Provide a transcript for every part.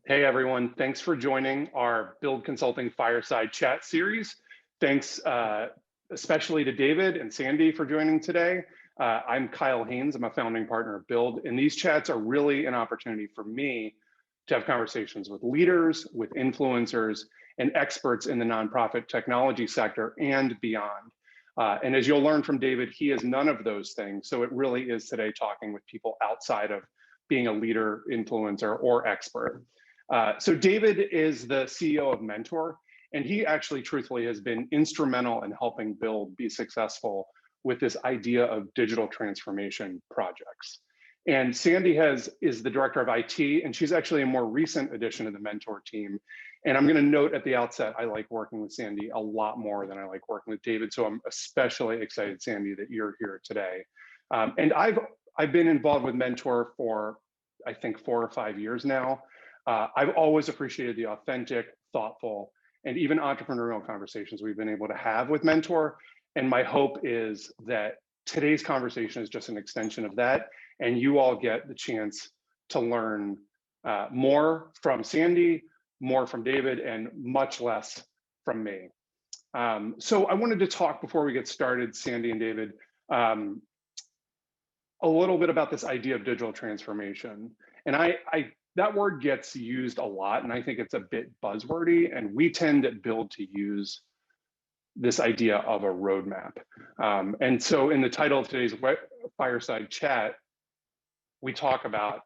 Hey everyone, thanks for joining our Build Consulting Fireside Chat series. Thanks especially to David and Sandy for joining today. I'm Kyle Haines, I'm a founding partner of Build, and these chats are really an opportunity for me to have conversations with leaders, with influencers, and experts in the nonprofit technology sector and beyond. And as you'll learn from David, he is none of those things. So it really is today talking with people outside of being a leader, influencer, or expert. So David is the CEO of Mentor, and he actually truthfully has been instrumental in helping Build be successful with this idea of digital transformation projects. And Sandy is the director of IT, and she's actually a more recent addition to the Mentor team. And I'm going to note at the outset, I like working with Sandy a lot more than I like working with David. So I'm especially excited, Sandy, that you're here today. And I've been involved with Mentor for, I think, 4 or 5 years now. I've always appreciated the authentic, thoughtful, and even entrepreneurial conversations we've been able to have with Mentor. And my hope is that today's conversation is just an extension of that, and you all get the chance to learn more from Sandy, more from David, and much less from me. So I wanted to talk before we get started, Sandy and David, a little bit about this idea of digital transformation. And that word gets used a lot, and I think it's a bit buzzwordy, and we tend at Build to use this idea of a roadmap. And so in the title of today's Fireside Chat, we talk about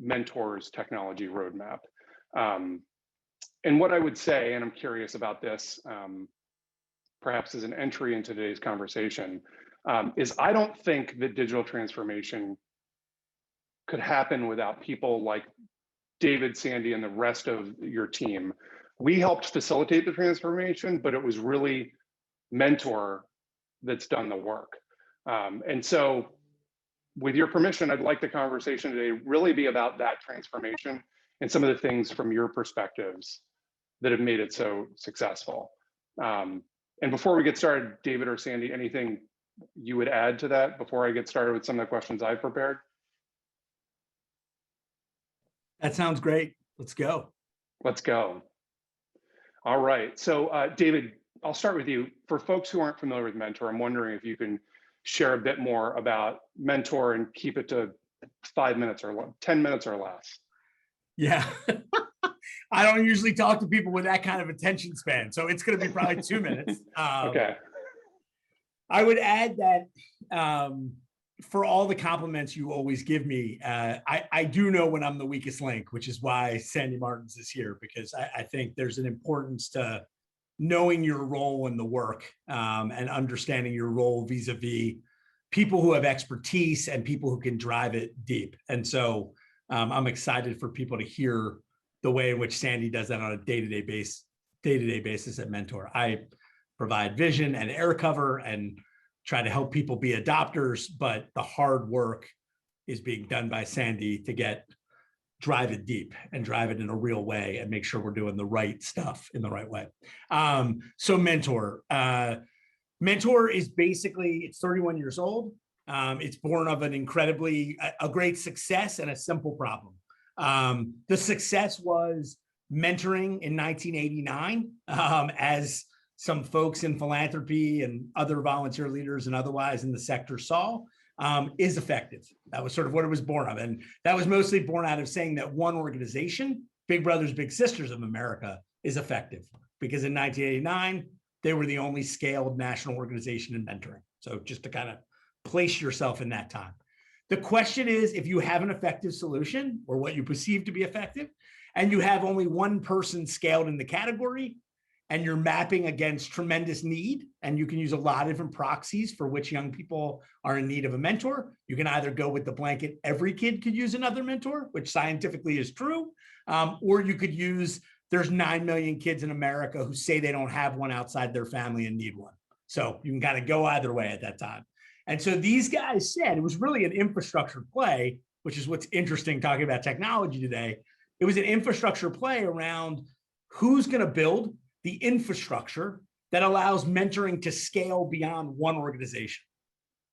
Mentor's technology roadmap. And what I would say, and I'm curious about this, perhaps as an entry into today's conversation, is I don't think that digital transformation could happen without people like David, Sandy, and the rest of your team. We helped facilitate the transformation, but it was really Mentor that's done the work. And so with your permission, I'd like the conversation today really be about that transformation and some of the things from your perspectives that have made it so successful. And before we get started, David or Sandy, anything you would add to that before I get started with some of the questions I've prepared? That sounds great. Let's go. Let's go. All right. So David, I'll start with you. For folks who aren't familiar with Mentor, I'm wondering if you can share a bit more about Mentor and keep it to 5 minutes or 10 minutes or less. Yeah. I don't usually talk to people with that kind of attention span, so it's going to be probably 2 minutes. Okay. I would add that for all the compliments you always give me, I do know when I'm the weakest link, which is why Sandy Martins is here, because I think there's an importance to knowing your role in the work and understanding your role vis-a-vis people who have expertise and people who can drive it deep. And so I'm excited for people to hear the way in which Sandy does that on a day-to-day basis at Mentor. I provide vision and air cover and try to help people be adopters, but the hard work is being done by Sandy to drive it deep and drive it in a real way and make sure we're doing the right stuff in the right way. So Mentor is basically, it's 31 years old. It's born of a great success and a simple problem. The success was mentoring in 1989 as some folks in philanthropy and other volunteer leaders and otherwise in the sector saw, is effective. That was sort of what it was born of. And that was mostly born out of saying that one organization, Big Brothers Big Sisters of America, is effective. Because in 1989, they were the only scaled national organization in mentoring. So just to kind of place yourself in that time. The question is, if you have an effective solution or what you perceive to be effective, and you have only one person scaled in the category, and you're mapping against tremendous need, and you can use a lot of different proxies for which young people are in need of a mentor. You can either go with the blanket, every kid could use another mentor, which scientifically is true, or you could use, there's 9 million kids in America who say they don't have one outside their family and need one. So you can kind of go either way at that time. And so these guys said it was really an infrastructure play, which is what's interesting talking about technology today. It was an infrastructure play around who's going to build the infrastructure that allows mentoring to scale beyond one organization.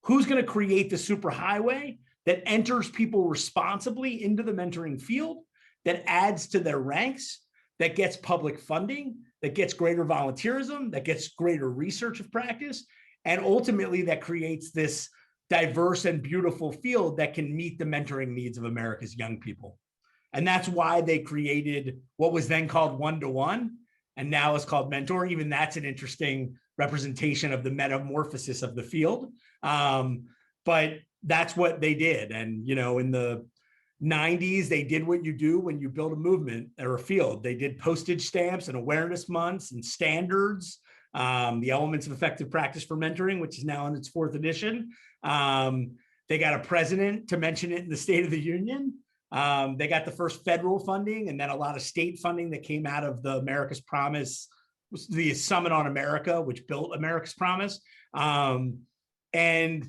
Who's going to create the superhighway that enters people responsibly into the mentoring field that adds to their ranks, that gets public funding, that gets greater volunteerism, that gets greater research of practice, and ultimately that creates this diverse and beautiful field that can meet the mentoring needs of America's young people. And that's why they created what was then called one-to-one, and now is called mentor. Even that's an interesting representation of the metamorphosis of the field. But that's what they did. And, you know, in the 90s, they did what you do when you build a movement or a field. They did postage stamps and awareness months and standards, the elements of effective practice for mentoring, which is now in its 4th edition. They got a president to mention it in the State of the Union. They got the first federal funding and then a lot of state funding that came out of the America's Promise, the Summit on America, which built America's Promise. And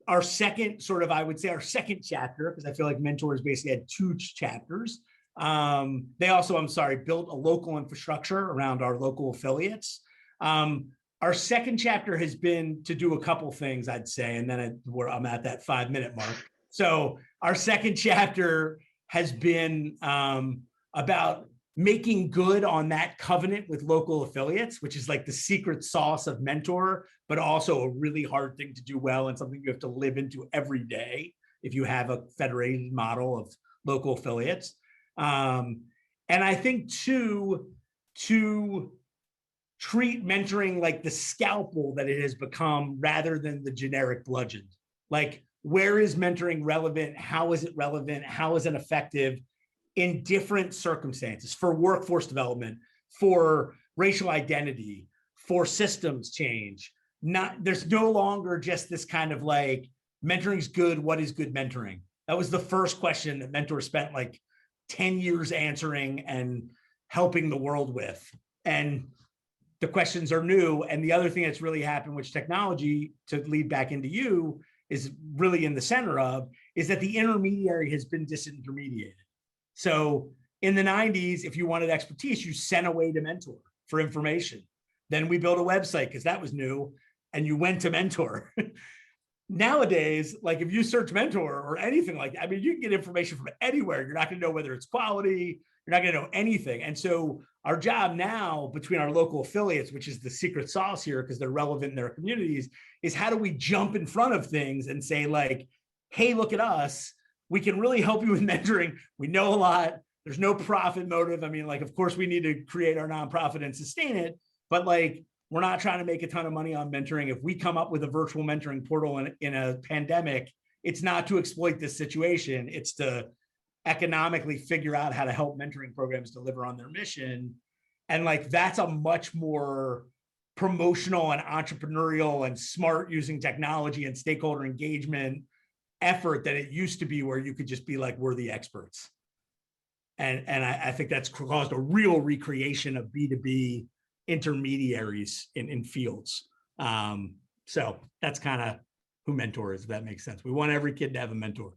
our second sort of, I would say our second chapter, because I feel like mentors basically had 2 chapters. They also, built a local infrastructure around our local affiliates. Our second chapter has been to do a couple things, I'd say, and then I'm at that 5-minute mark. So our second chapter has been about making good on that covenant with local affiliates, which is like the secret sauce of mentor, but also a really hard thing to do well and something you have to live into every day if you have a federated model of local affiliates. And I think to treat mentoring like the scalpel that it has become rather than the generic bludgeon. Like, where is mentoring relevant? How is it relevant? How is it effective in different circumstances for workforce development, for racial identity, for systems change? There's no longer just this kind of like, mentoring is good. What is good mentoring? That was the first question that mentors spent like 10 years answering and helping the world with. And the questions are new. And the other thing that's really happened, which technology, to lead back into you, is really in the center of, is that the intermediary has been disintermediated. So in the 90s, if you wanted expertise, you sent away to mentor for information. Then we built a website because that was new, and you went to mentor. Nowadays, like if you search mentor or anything like that, I mean, you can get information from anywhere. You're not going to know whether it's quality. You're not going to know anything. And so our job now between our local affiliates, which is the secret sauce here because they're relevant in their communities, is how do we jump in front of things and say like, hey, look at us. We can really help you with mentoring. We know a lot. There's no profit motive. I mean, like, of course we need to create our nonprofit and sustain it, but like, we're not trying to make a ton of money on mentoring. If we come up with a virtual mentoring portal in a pandemic, it's not to exploit this situation. It's to economically figure out how to help mentoring programs deliver on their mission. And like, that's a much more promotional and entrepreneurial and smart using technology and stakeholder engagement effort than it used to be, where you could just be like, we're the experts. And I think that's caused a real recreation of B2B intermediaries in fields. So that's kind of who mentor is, if that makes sense. We want every kid to have a mentor.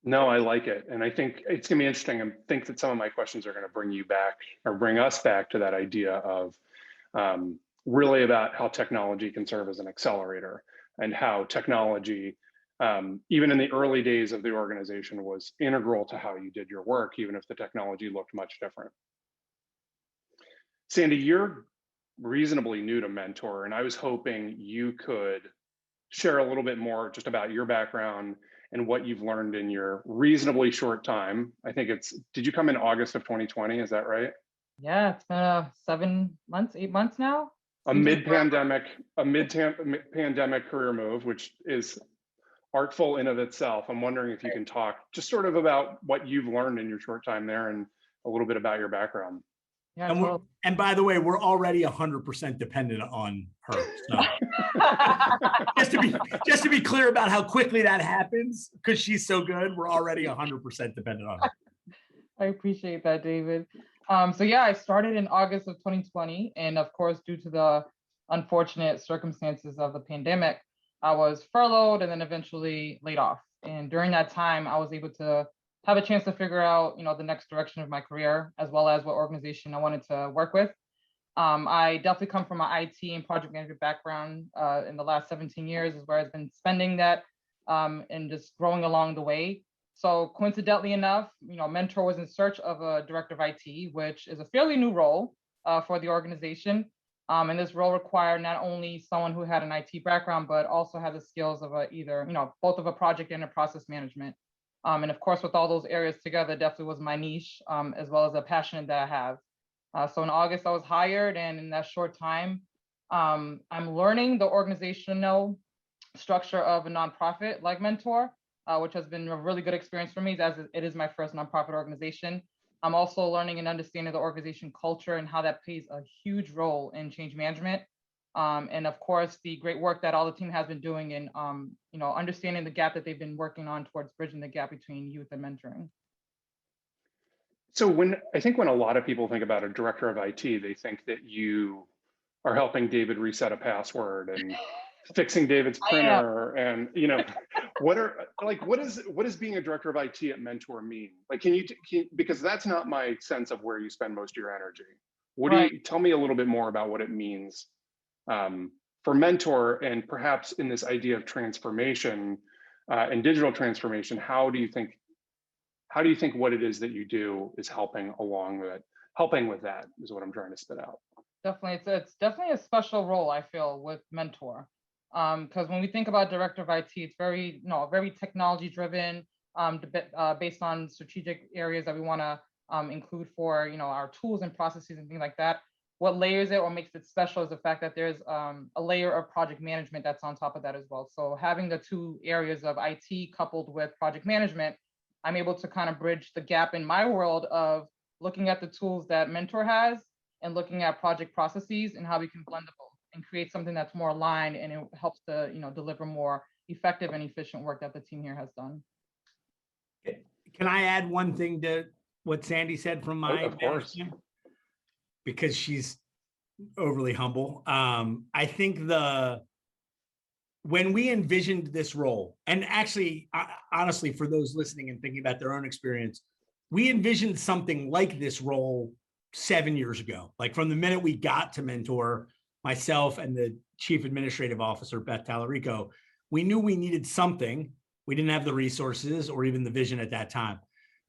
No, I like it. And I think it's going to be interesting. I think that some of my questions are going to bring you back or bring us back to that idea of really about how technology can serve as an accelerator, and how technology, even in the early days of the organization, was integral to how you did your work, even if the technology looked much different. Sandy, you're reasonably new to Mentor, and I was hoping you could share a little bit more just about your background and what you've learned in your reasonably short time. I think did you come in August of 2020? Is that right? Yeah, it's been 7 months, 8 months now. A mid-pandemic career move, which is artful in of itself. I'm wondering if you can talk just sort of about what you've learned in your short time there and a little bit about your background. Yeah, and by the way, we're already 100% dependent on her. So just to be clear about how quickly that happens, because she's so good, we're already 100% dependent on her. I appreciate that, David. So yeah, I started in August of 2020, and of course, due to the unfortunate circumstances of the pandemic, I was furloughed and then eventually laid off. And during that time, I was able to have a chance to figure out, the next direction of my career, as well as what organization I wanted to work with. I definitely come from an IT and project management background. In the last 17 years is where I've been spending that and just growing along the way. So coincidentally enough, Mentor was in search of a director of IT, which is a fairly new role for the organization. And this role required not only someone who had an IT background, but also had the skills of either, both of a project and a process management. And of course, with all those areas together, definitely was my niche, as well as a passion that I have. So in August, I was hired, and in that short time, I'm learning the organizational structure of a nonprofit like Mentor, which has been a really good experience for me, as it is my first nonprofit organization. I'm also learning and understanding the organization culture and how that plays a huge role in change management. And of course, the great work that all the team has been doing in, understanding the gap that they've been working on towards bridging the gap between youth and mentoring. So I think when a lot of people think about a director of IT, they think that you are helping David reset a password and fixing David's printer, and what is being a director of IT at Mentor mean? Like, can you because that's not my sense of where you spend most of your energy. What do you tell me a little bit more about what it means for Mentor, and perhaps in this idea of transformation and digital transformation? How do you think what it is that you do is helping with that is what I'm trying to spit out. Definitely, it's definitely a special role, I feel, with Mentor, because when we think about director of IT, it's very technology driven, based on strategic areas that we want to include for our tools and processes and things like that. What layers it or makes it special is the fact that there's a layer of project management that's on top of that as well. So having the two areas of IT coupled with project management, I'm able to kind of bridge the gap in my world of looking at the tools that Mentor has and looking at project processes and how we can blend them both and create something that's more aligned, and it helps to deliver more effective and efficient work that the team here has done. Can I add one thing to what Sandy said from my of course, because she's overly humble. I think when we envisioned this role, and actually, honestly, for those listening and thinking about their own experience, we envisioned something like this role 7 years ago. Like from the minute we got to Mentor, myself and the chief administrative officer, Beth Tallarico, we knew we needed something. We didn't have the resources or even the vision at that time.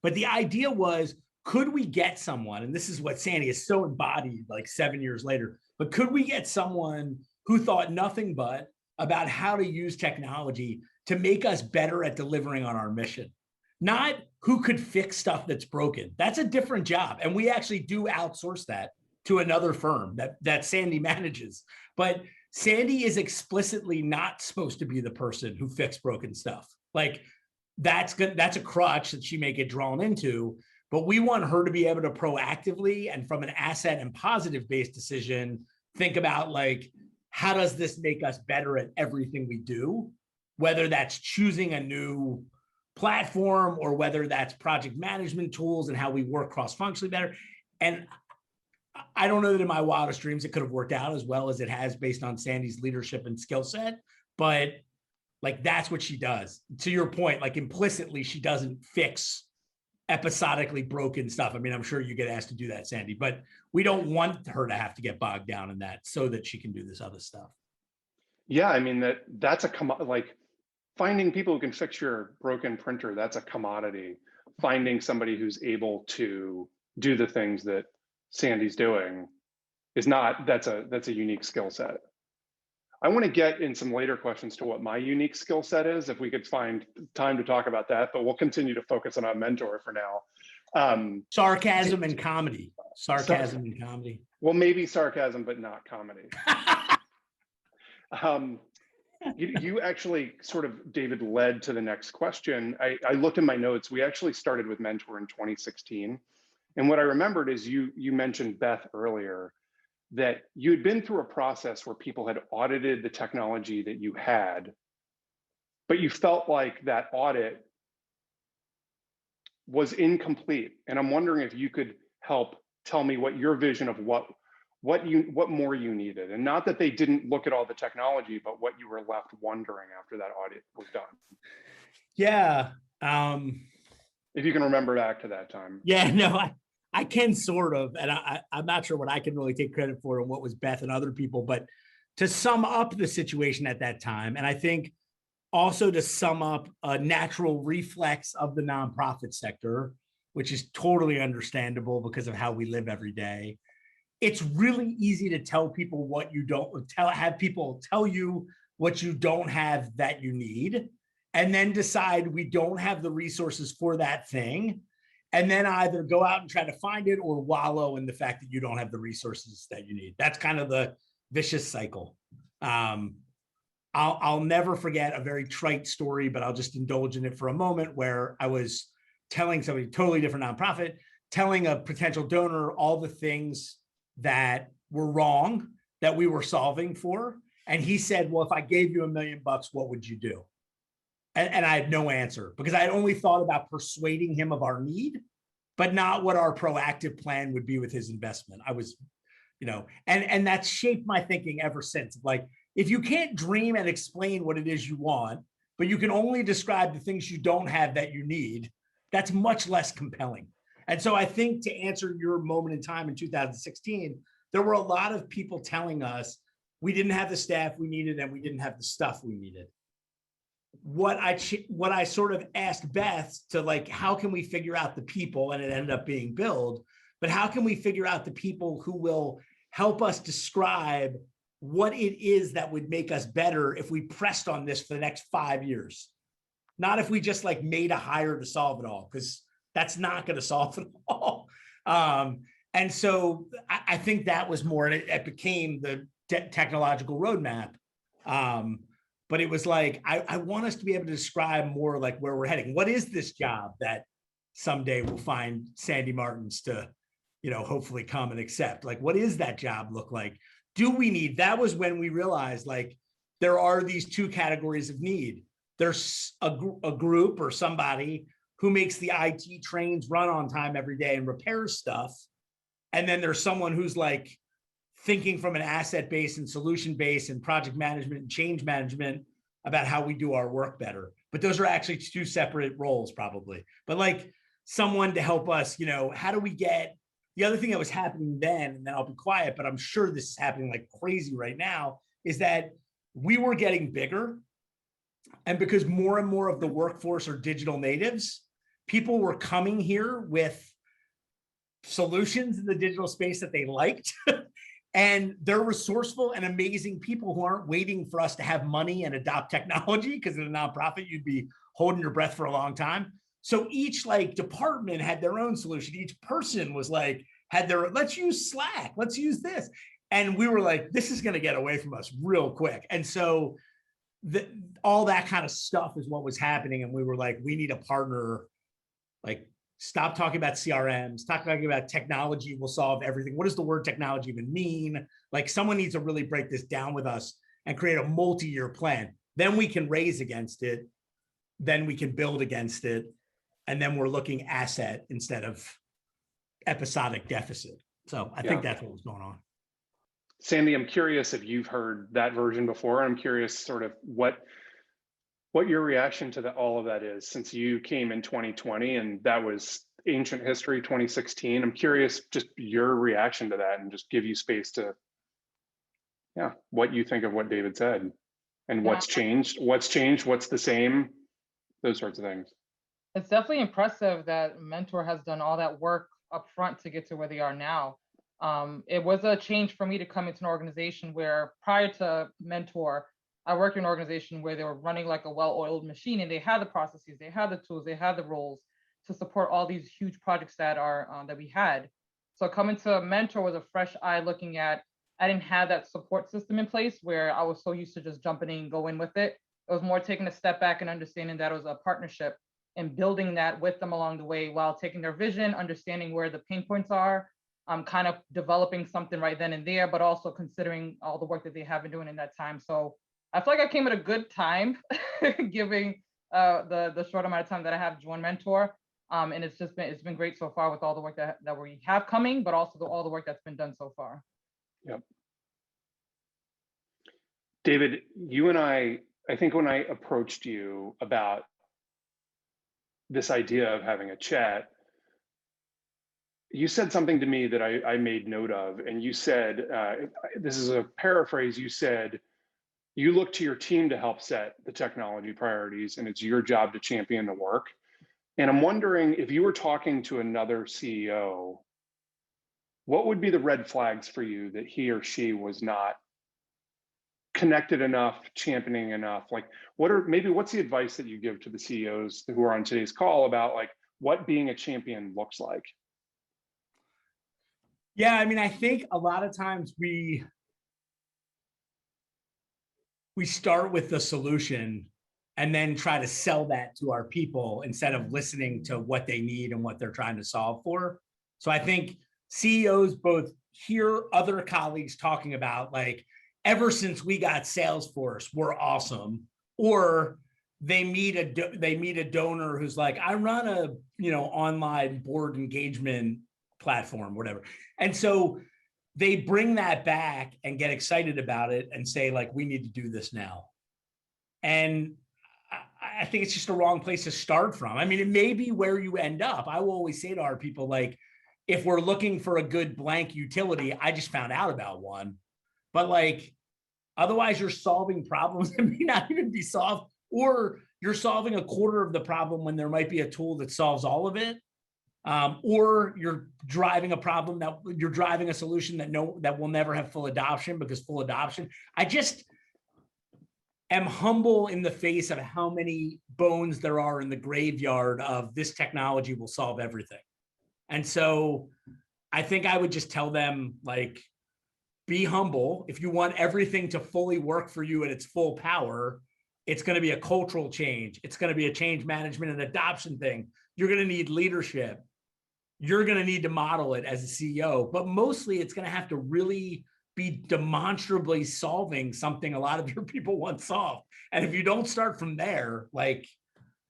But the idea was, could we get someone, and this is what Sandy is so embodied like 7 years later, but could we get someone who thought nothing but about how to use technology to make us better at delivering on our mission? Not who could fix stuff that's broken. That's a different job. And we actually do outsource that to another firm that Sandy manages. But Sandy is explicitly not supposed to be the person who fixed broken stuff. Like that's a crutch that she may get drawn into, but we want her to be able to proactively and from an asset and positive based decision, think about like, how does this make us better at everything we do? Whether that's choosing a new platform or whether that's project management tools and how we work cross-functionally better. And I don't know that in my wildest dreams it could have worked out as well as it has based on Sandy's leadership and skill set, but like that's what she does. To your point, like implicitly, she doesn't fix episodically broken stuff. I mean, I'm sure you get asked to do that, Sandy, but we don't want her to have to get bogged down in that so that she can do this other stuff. Yeah, I mean, that's like finding people who can fix your broken printer, that's a commodity. Finding somebody who's able to do the things that Sandy's doing is not, that's a unique skill set. I want to get in some later questions to what my unique skill set is, if we could find time to talk about that, but we'll continue to focus on our Mentor for now. Sarcasm and comedy. Sarcasm and comedy. Well, maybe sarcasm, but not comedy. You actually sort of, David, led to the next question. I looked in my notes. We actually started with Mentor in 2016. And what I remembered is you mentioned, Beth, earlier, that you'd been through a process where people had audited the technology that you had, but you felt like that audit was incomplete. And I'm wondering if you could help tell me what your vision of what more you needed, and not that they didn't look at all the technology, but what you were left wondering after that audit was done. Yeah. If you can remember back to that time. Yeah, no, I can sort of, and I'm not sure what I can really take credit for and what was Beth and other people, but to sum up the situation at that time, and I think also to sum up a natural reflex of the nonprofit sector, which is totally understandable because of how we live every day. It's really easy to tell people what you don't have people tell you what you don't have that you need, and then decide we don't have the resources for that thing, and then either go out and try to find it or wallow in the fact that you don't have the resources that you need. That's kind of the vicious cycle. I'll never forget a very trite story, but I'll just indulge in it for a moment, where I was telling somebody, totally different nonprofit, telling a potential donor all the things that were wrong that we were solving for. And he said, well, if I gave you $1 million, what would you do? And I had no answer, because I had only thought about persuading him of our need, but not what our proactive plan would be with his investment. I was, and that's shaped my thinking ever since. Like, if you can't dream and explain what it is you want, but you can only describe the things you don't have that you need, that's much less compelling. And so I think, to answer your moment in time in 2016, there were a lot of people telling us we didn't have the staff we needed and we didn't have the stuff we needed. What I sort of asked Beth to, like, how can we figure out the people, and it ended up being Build, but how can we figure out the people who will help us describe what it is that would make us better if we pressed on this for the next 5 years? Not if we just like made a hire to solve it all, because that's not going to solve it all. And so I think that was more, and it became the technological roadmap. But it was like, I want us to be able to describe more like where we're heading. What is this job that someday we'll find Sandy Martins to, hopefully come and accept? Like, what is that job look like? Do we need, that was when we realized, like, there are these two categories of need. There's a group or somebody who makes the IT trains run on time every day and repairs stuff. And then there's someone who's like thinking from an asset base and solution base and project management and change management about how we do our work better. But those are actually two separate roles probably. But like, someone to help us, how do we get, the other thing that was happening then, and then I'll be quiet, but I'm sure this is happening like crazy right now, is that we were getting bigger. And because more and more of the workforce are digital natives, people were coming here with solutions in the digital space that they liked. And they're resourceful and amazing people who aren't waiting for us to have money and adopt technology, because in a nonprofit, you'd be holding your breath for a long time. So each like department had their own solution. Each person was like, let's use Slack, let's use this. And we were like, this is going to get away from us real quick. And so all that kind of stuff is what was happening. And we were like, we need a partner. Like, stop talking about CRMs, stop talking about technology will solve everything. What does the word technology even mean? Like, someone needs to really break this down with us and create a multi-year plan. Then we can raise against it. Then we can build against it. And then we're looking asset instead of episodic deficit. So I think that's what was going on. Sandy, I'm curious if you've heard that version before. I'm curious sort of what your reaction to all of that is, since you came in 2020 and that was ancient history, 2016. I'm curious just your reaction to that, and just give you space to, what you think of what David said, and what's changed, what's the same, those sorts of things. It's definitely impressive that Mentor has done all that work up front to get to where they are now. It was a change for me to come into an organization where, prior to Mentor, I worked in an organization where they were running like a well-oiled machine, and they had the processes, they had the tools, they had the roles to support all these huge projects that that we had. So coming to Mentor was a fresh eye, looking at, I didn't have that support system in place where I was so used to just jumping in and going with it. It was more taking a step back and understanding that it was a partnership, and building that with them along the way, while taking their vision, understanding where the pain points are, kind of developing something right then and there, but also considering all the work that they have been doing in that time. So I feel like I came at a good time, given the short amount of time that I have joined Mentor. And it's been great so far with all the work that we have coming, but also all the work that's been done so far. Yep. David, you and I think when I approached you about this idea of having a chat, you said something to me that I made note of, and you said, this is a paraphrase, you said, you look to your team to help set the technology priorities, and it's your job to champion the work. And I'm wondering, if you were talking to another CEO, what would be the red flags for you that he or she was not connected enough, championing enough? Like, what's the advice that you give to the CEOs who are on today's call about like what being a champion looks like? Yeah, I mean, I think a lot of times we start with the solution and then try to sell that to our people instead of listening to what they need and what they're trying to solve for. So I think CEOs both hear other colleagues talking about like, ever since we got Salesforce, we're awesome, or they meet a donor who's like, I run a online board engagement platform, whatever. And so they bring that back and get excited about it and say like, we need to do this now. And I think it's just a wrong place to start from. I mean, it may be where you end up. I will always say to our people, like, if we're looking for a good blank utility, I just found out about one. But like, otherwise you're solving problems that may not even be solved, or you're solving a quarter of the problem when there might be a tool that solves all of it. Or you're driving a solution that will never have full adoption, because full adoption, I just am humble in the face of how many bones there are in the graveyard of this technology will solve everything. And so I think I would just tell them, like, be humble. If you want everything to fully work for you at its full power, it's going to be a cultural change. It's going to be a change management and adoption thing. You're going to need leadership. You're going to need to model it as a CEO, but mostly it's going to have to really be demonstrably solving something a lot of your people want solved. And if you don't start from there, like,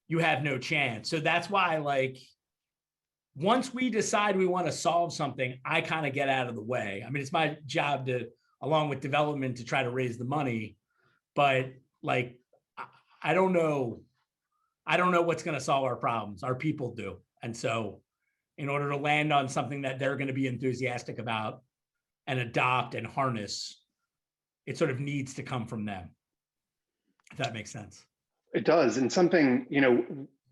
you have no chance. So that's why, like, once we decide we want to solve something, I kind of get out of the way. I mean, it's my job to, along with development, to try to raise the money, but like, I don't know what's going to solve our problems. Our people do. And so in order to land on something that they're going to be enthusiastic about and adopt and harness, it sort of needs to come from them, if that makes sense. It does. And something,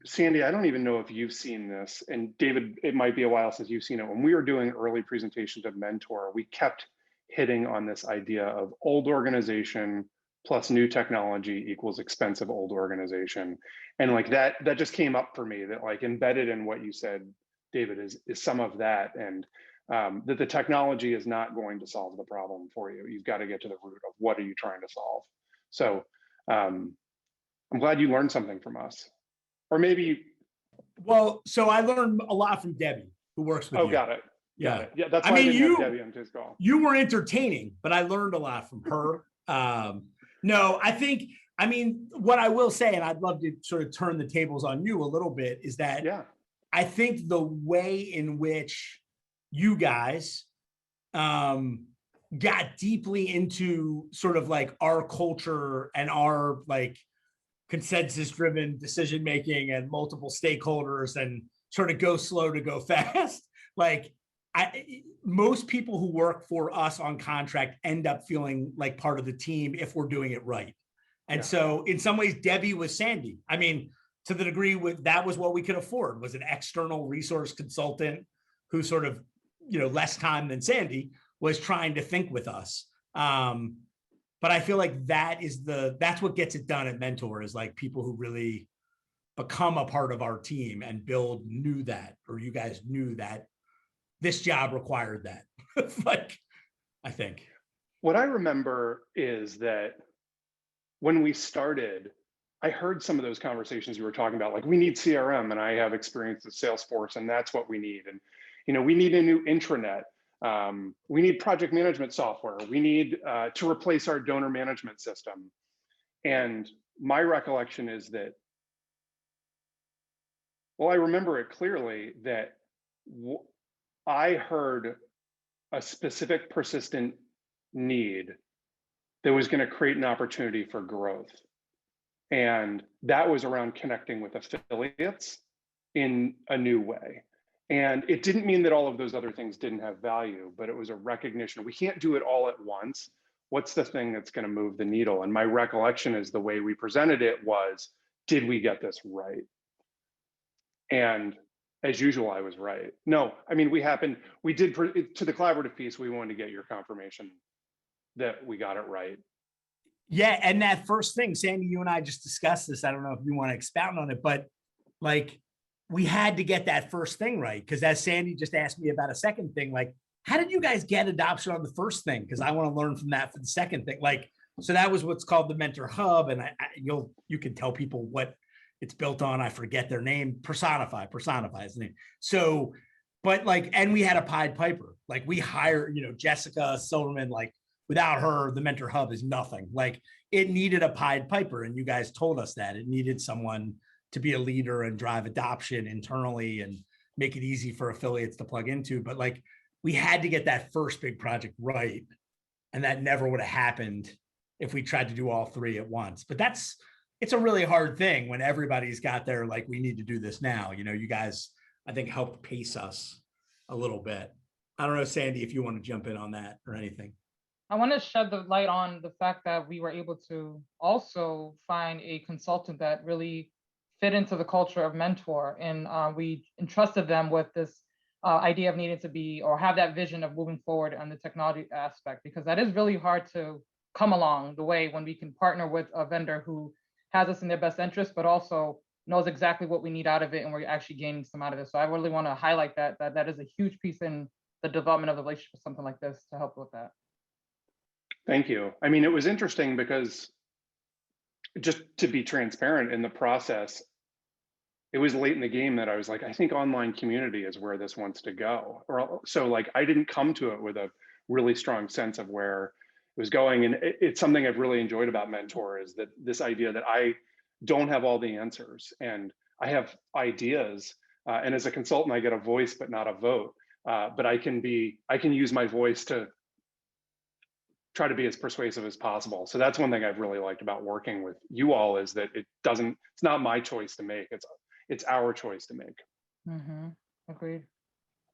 Sandy, I don't even know if you've seen this, and David, it might be a while since you've seen it. When we were doing early presentations of Mentor, we kept hitting on this idea of old organization plus new technology equals expensive old organization. And like that just came up for me, that like embedded in what you said, David, is some of that, and that the technology is not going to solve the problem for you. You've got to get to the root of what are you trying to solve. So I'm glad you learned something from us. Or maybe. Well, so I learned a lot from Debbie, who works with you. Oh, got it. Yeah. Got it. Yeah, that's why I didn't have Debbie on today's call. You were entertaining, but I learned a lot from her. No, I mean, what I will say, and I'd love to sort of turn the tables on you a little bit, is that I think the way in which you guys got deeply into sort of like our culture and our like consensus-driven decision-making and multiple stakeholders and sort of go slow to go fast. Like, most people who work for us on contract end up feeling like part of the team if we're doing it right. And so in some ways, Debbie was Sandy. I mean, to the degree that was what we could afford, was an external resource consultant who sort of, less time than Sandy, was trying to think with us. But I feel like that's what gets it done at Mentor, is like people who really become a part of our team and knew that, or you guys knew that this job required that. Like, I think. What I remember is that when we started, I heard some of those conversations you were talking about, like, we need CRM, and I have experience with Salesforce, and that's what we need. And, we need a new intranet. We need project management software. We need to replace our donor management system. And my recollection is that, well, I remember it clearly that I heard a specific persistent need that was going to create an opportunity for growth. And that was around connecting with affiliates in a new way. And it didn't mean that all of those other things didn't have value, but it was a recognition. We can't do it all at once. what's the thing that's going to move the needle? And my recollection is the way we presented it was, did we get this right? And as usual, I was right. No, I mean, we did, to the collaborative piece, we wanted to get your confirmation that we got it right. Yeah, and that first thing, Sandy, you and I just discussed this. I don't know if you want to expound on it, but like we had to get that first thing right. Because as Sandy just asked me about a second thing, like, how did you guys get adoption on the first thing? Because I want to learn from that for the second thing. Like, so that was what's called the Mentor Hub, and you can tell people what it's built on. I forget their name. Personify is the name. So, but like, and we had a Pied Piper. Like we hired, Jessica Silverman. Like without her, the Mentor Hub is nothing. Like it needed a Pied Piper, and you guys told us that it needed someone to be a leader and drive adoption internally and make it easy for affiliates to plug into. But like we had to get that first big project right, and that never would have happened if we tried to do all three at once. But it's a really hard thing when everybody's got their, like, we need to do this now. You guys, I think, helped pace us a little bit. I don't know, Sandy, if you want to jump in on that or anything. I want to shed the light on the fact that we were able to also find a consultant that really fit into the culture of Mentor. And we entrusted them with this idea of needing to be, or have that vision of moving forward on the technology aspect, because that is really hard to come along the way when we can partner with a vendor who has us in their best interest, but also knows exactly what we need out of it, and we're actually gaining some out of it. So I really want to highlight that is a huge piece in the development of the relationship with something like this to help with that. Thank you. I mean, it was interesting because, just to be transparent in the process, it was late in the game that I was like, I think online community is where this wants to go. So like, I didn't come to it with a really strong sense of where it was going. And it's something I've really enjoyed about Mentor, is that this idea that I don't have all the answers, and I have ideas. And as a consultant, I get a voice, but not a vote. But I can use my voice to try to be as persuasive as possible. So that's one thing I've really liked about working with you all, is that it's not my choice to make, it's our choice to make. Mm-hmm. Agreed.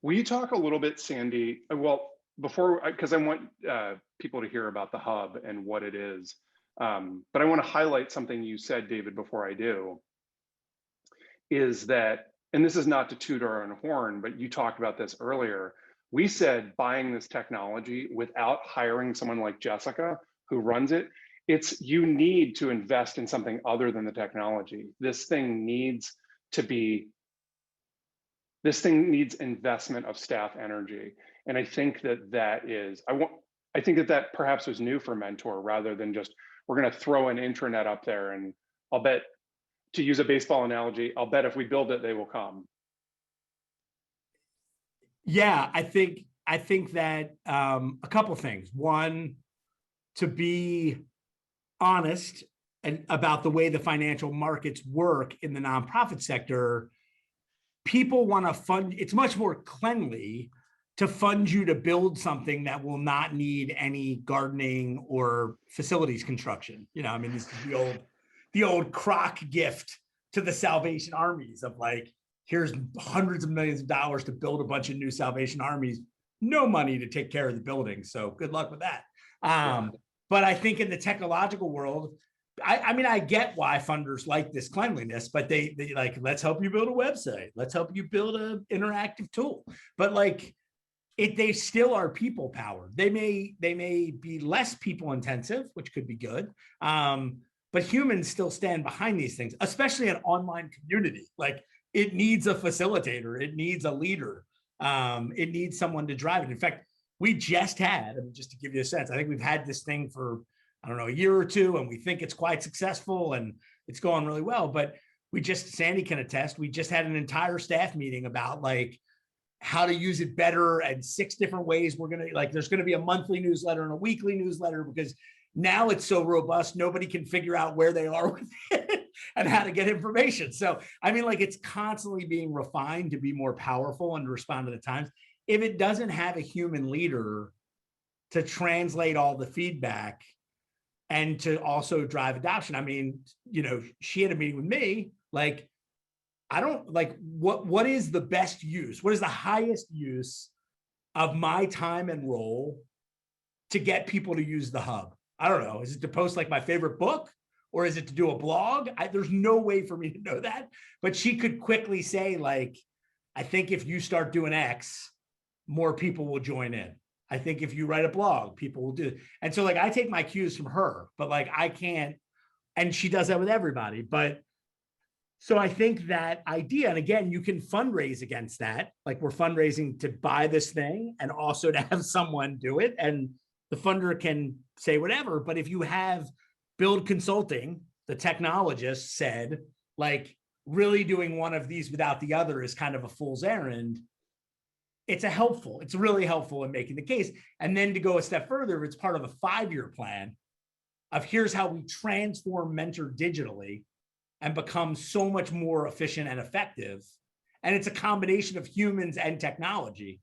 Will you talk a little bit, Sandy? Well, because I want people to hear about the hub and what it is. But I want to highlight something you said, David, before I do, is that, and this is not to toot our own horn, but you talked about this earlier. We said buying this technology without hiring someone like Jessica, who runs it, you need to invest in something other than the technology. This thing needs investment of staff energy. And I think that perhaps was new for Mentor, rather than just, we're going to throw an intranet up there, and I'll bet, to use a baseball analogy, I'll bet if we build it, they will come. Yeah, I think that a couple of things. One, to be honest and about the way the financial markets work in the nonprofit sector, people want to fund. It's much more cleanly to fund you to build something that will not need any gardening or facilities construction. I mean, this is the old crock gift to the Salvation Armies of like, here's hundreds of millions of dollars to build a bunch of new Salvation Armies, no money to take care of the building. So good luck with that. But I think in the technological world, I mean, I get why funders like this cleanliness, but they like, let's help you build a website. Let's help you build an interactive tool. But like, they still are people powered. They may be less people intensive, which could be good. But humans still stand behind these things, especially an online community. Like, it needs a facilitator. It needs a leader. It needs someone to drive it. In fact, we just had, just to give you a sense, I think we've had this thing for, I don't know, a year or two, and we think it's quite successful and it's going really well. But Sandy can attest, we just had an entire staff meeting about like how to use it better and 6 different ways there's going to be a monthly newsletter and a weekly newsletter, because now it's so robust, nobody can figure out where they are with it and how to get information. So, I mean, like, it's constantly being refined to be more powerful and to respond to the times. If it doesn't have a human leader to translate all the feedback and to also drive adoption, I mean, she had a meeting with me, like, I don't like, what is the best use? What is the highest use of my time and role to get people to use the hub? I don't know. Is it to post like my favorite book, or is it to do a blog? There's no way for me to know that, but she could quickly say like, I think if you start doing X, more people will join in. I think if you write a blog, people will do it. And so like, I take my cues from her, but like, I can't, and she does that with everybody. But so I think that idea, and again, you can fundraise against that. Like we're fundraising to buy this thing and also to have someone do it. And the funder can say whatever. But if you have Build Consulting, the technologist said, like really doing one of these without the other is kind of a fool's errand. It's really helpful in making the case. And then to go a step further, it's part of a 5-year plan of here's how we transform Mentor digitally and become so much more efficient and effective. And it's a combination of humans and technology.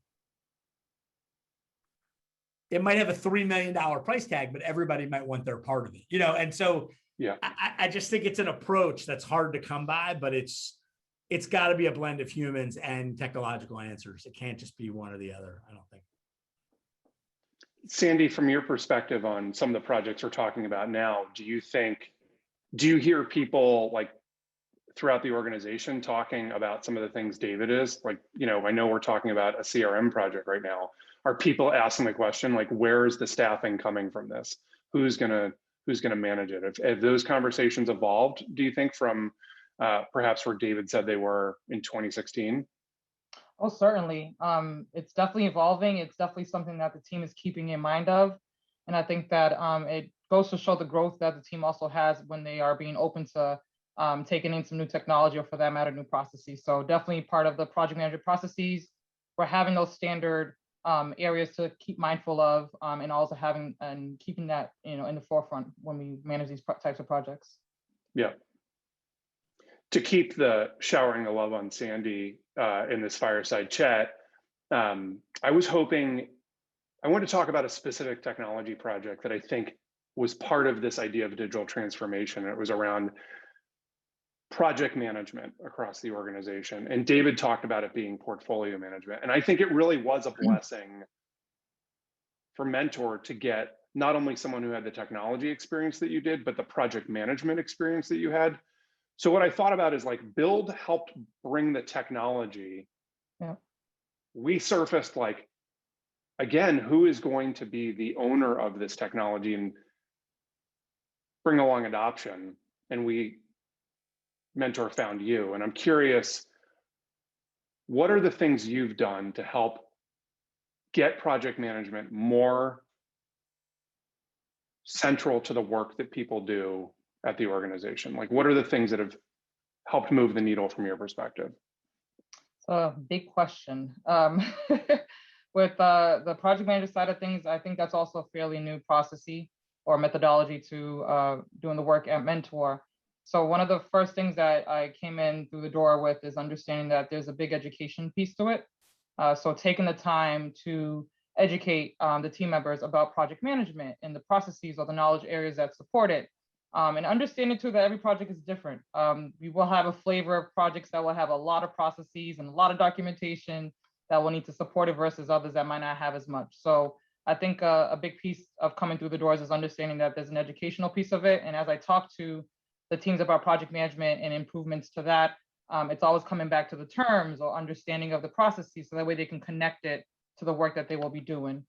It might have a $3 million price tag, but everybody might want their part of it, And so yeah, I just think it's an approach that's hard to come by, but it's got to be a blend of humans and technological answers. It can't just be one or the other, I don't think. Sandy, from your perspective on some of the projects we're talking about now, do you hear people like throughout the organization talking about some of the things David is like, I know we're talking about a CRM project right now. Are people asking the question, like, where is the staffing coming from this? Who's gonna manage it? If those conversations evolved, do you think from perhaps where David said they were in 2016? Oh, certainly. It's definitely evolving. It's definitely something that the team is keeping in mind of. And I think that it goes to show the growth that the team also has when they are being open to taking in some new technology, or for that matter, new processes. So definitely part of the project management processes, we're having those standard areas to keep mindful of, and also having and keeping that in the forefront when we manage these types of projects. Yeah. To keep the showering the love on Sandy in this fireside chat, I want to talk about a specific technology project that I think was part of this idea of digital transformation. It was around project management across the organization. And David talked about it being portfolio management. And I think it really was a blessing for Mentor to get not only someone who had the technology experience that you did, but the project management experience that you had. So what I thought about is like Build helped bring the technology. Yeah. We surfaced like, again, who is going to be the owner of this technology and bring along adoption? And Mentor found you. And I'm curious, what are the things you've done to help get project management more central to the work that people do at the organization? Like, what are the things that have helped move the needle from your perspective? So a big question. With the project manager side of things, I think that's also a fairly new process or methodology to doing the work at Mentor. So one of the first things that I came in through the door with is understanding that there's a big education piece to it. So taking the time to educate the team members about project management and the processes or the knowledge areas that support it. And understanding too that every project is different. We will have a flavor of projects that will have a lot of processes and a lot of documentation that will need to support it versus others that might not have as much. So I think a big piece of coming through the doors is understanding that there's an educational piece of it. And as I talk to the teams about project management and improvements to that, it's always coming back to the terms or understanding of the processes, so that way they can connect it to the work that they will be doing.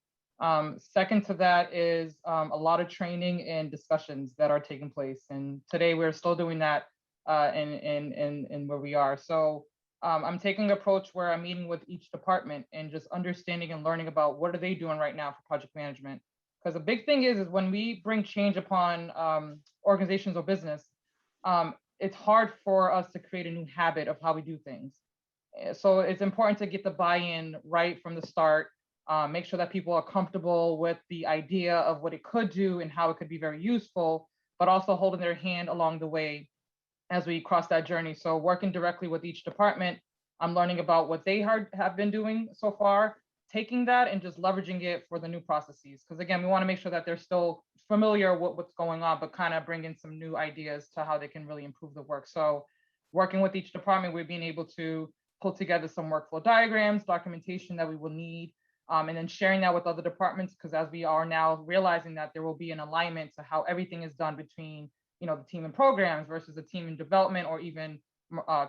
Second to that is a lot of training and discussions that are taking place. And today we're still doing that in where we are. So I'm taking an approach where I'm meeting with each department and just understanding and learning about what are they doing right now for project management. Because the big thing is when we bring change upon organizations or business, it's hard for us to create a new habit of how we do things. So it's important to get the buy-in right from the start, make sure that people are comfortable with the idea of what it could do and how it could be very useful, but also holding their hand along the way as we cross that journey. So working directly with each department, I'm learning about what they have been doing so far, taking that and just leveraging it for the new processes. Because again, we want to make sure that they're still familiar with what's going on, but kind of bring in some new ideas to how they can really improve the work. So working with each department, we're being able to pull together some workflow diagrams, documentation that we will need, and then sharing that with other departments, because as we are now realizing that there will be an alignment to how everything is done between, the team in programs versus the team in development, or even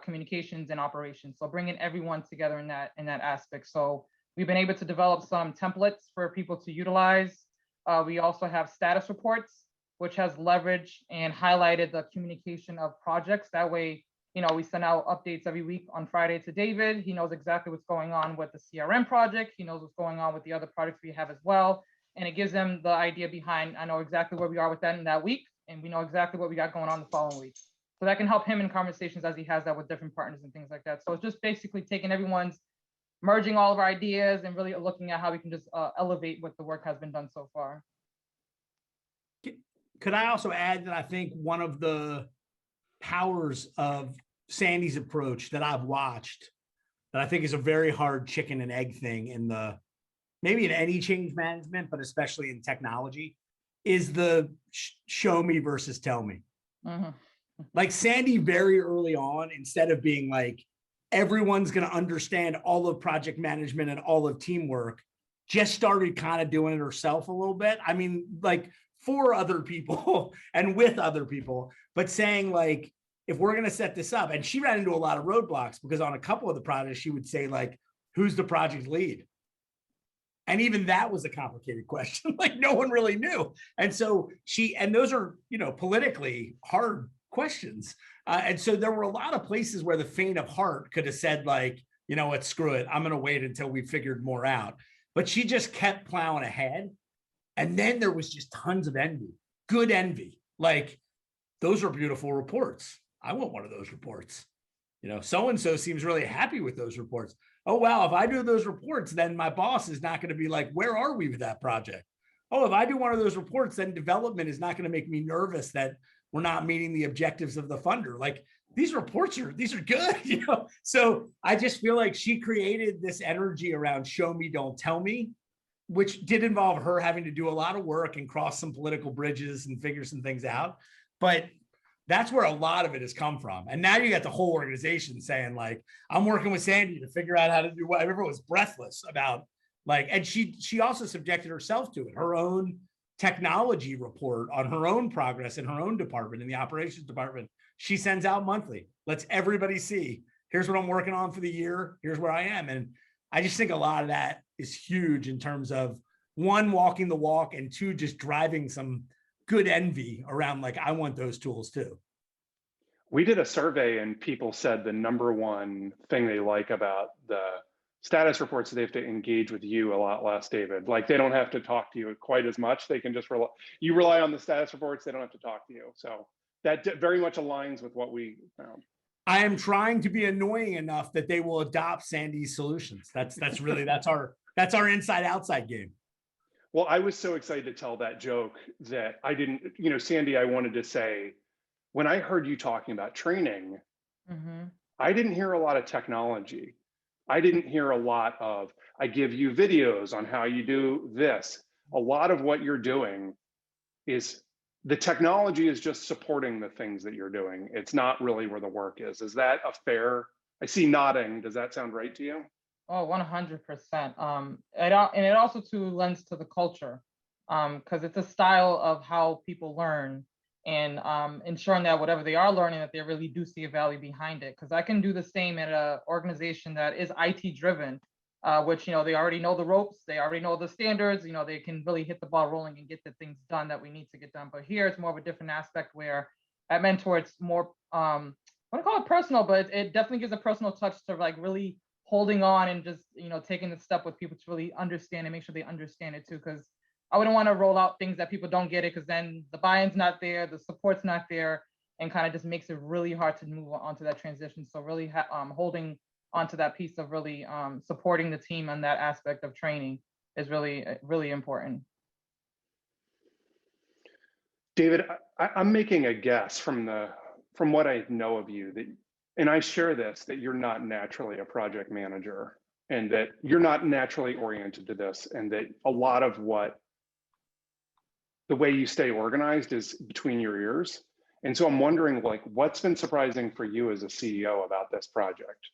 communications and operations. So bringing everyone together in that aspect. So we've been able to develop some templates for people to utilize. We also have status reports, which has leveraged and highlighted the communication of projects. That way, we send out updates every week on Friday to David. He knows exactly what's going on with the CRM project. He knows what's going on with the other projects we have as well. And it gives them the idea behind, I know exactly where we are with that in that week, and we know exactly what we got going on the following week. So that can help him in conversations as he has that with different partners and things like that. So it's just basically taking merging all of our ideas and really looking at how we can just elevate what the work has been done so far. Could I also add that I think one of the powers of Sandy's approach that I've watched, that I think is a very hard chicken and egg thing maybe in any change management, but especially in technology, is the show me versus tell me. Mm-hmm. Like Sandy very early on, instead of being like, everyone's going to understand all of project management and all of teamwork, just started kind of doing it herself a little bit. I mean, like for other people and with other people, but saying like, if we're going to set this up, and she ran into a lot of roadblocks because on a couple of the projects, she would say like, who's the project lead? And even that was a complicated question. Like no one really knew. And so and those are, politically hard questions. And so there were a lot of places where the faint of heart could have said like, what, screw it. I'm going to wait until we figured more out. But she just kept plowing ahead. And then there was just tons of envy, good envy. Like those are beautiful reports. I want one of those reports. So-and-so seems really happy with those reports. Oh, wow. If I do those reports, then my boss is not going to be like, where are we with that project? Oh, if I do one of those reports, then development is not going to make me nervous that we're not meeting the objectives of the funder. Like these reports these are good, So I just feel like she created this energy around show me, don't tell me, which did involve her having to do a lot of work and cross some political bridges and figure some things out. But that's where a lot of it has come from. And now you got the whole organization saying like, I'm working with Sandy to figure out how to do what. Everyone was breathless about like, and she also subjected herself to it, her own technology report on her own progress in her own department, in the operations department. She sends out monthly, lets everybody see, here's what I'm working on for the year. Here's where I am. And I just think a lot of that is huge in terms of one, walking the walk, and two, just driving some good envy around like, I want those tools too. We did a survey and people said the number one thing they like about the status reports, they have to engage with you a lot less, David. Like they don't have to talk to you quite as much. They can just you rely on the status reports. They don't have to talk to you. So that very much aligns with what we found. I am trying to be annoying enough that they will adopt Sandy's solutions. That's our inside outside game. Well, I was so excited to tell that joke that I didn't, Sandy, I wanted to say, when I heard you talking about training, Mm-hmm. I didn't hear a lot of technology. I didn't hear a lot of, I give you videos on how you do this. A lot of what you're doing is the technology is just supporting the things that you're doing. It's not really where the work is. Is that a fair, I see nodding. Does that sound right to you? Oh, 100%. And it also too lends to the culture, because it's a style of how people learn, and ensuring that whatever they are learning, that they really do see a value behind it. Because I can do the same at an organization that is IT driven, which, they already know the ropes, they already know the standards, they can really hit the ball rolling and get the things done that we need to get done. But here it's more of a different aspect where at Mentor, it's more, I want to call it personal, but it definitely gives a personal touch to like really holding on and just, taking the step with people to really understand and make sure they understand it too. Because I wouldn't want to roll out things that people don't get it, because then the buy-in's not there, the support's not there, and kind of just makes it really hard to move on to that transition. So really holding onto that piece of really supporting the team on that aspect of training is really, really important. David, I'm making a guess from what I know of you, that, and I share this, that you're not naturally a project manager, and that you're not naturally oriented to this, and that a lot of the way you stay organized is between your ears. And so I'm wondering, like, what's been surprising for you as a CEO about this project?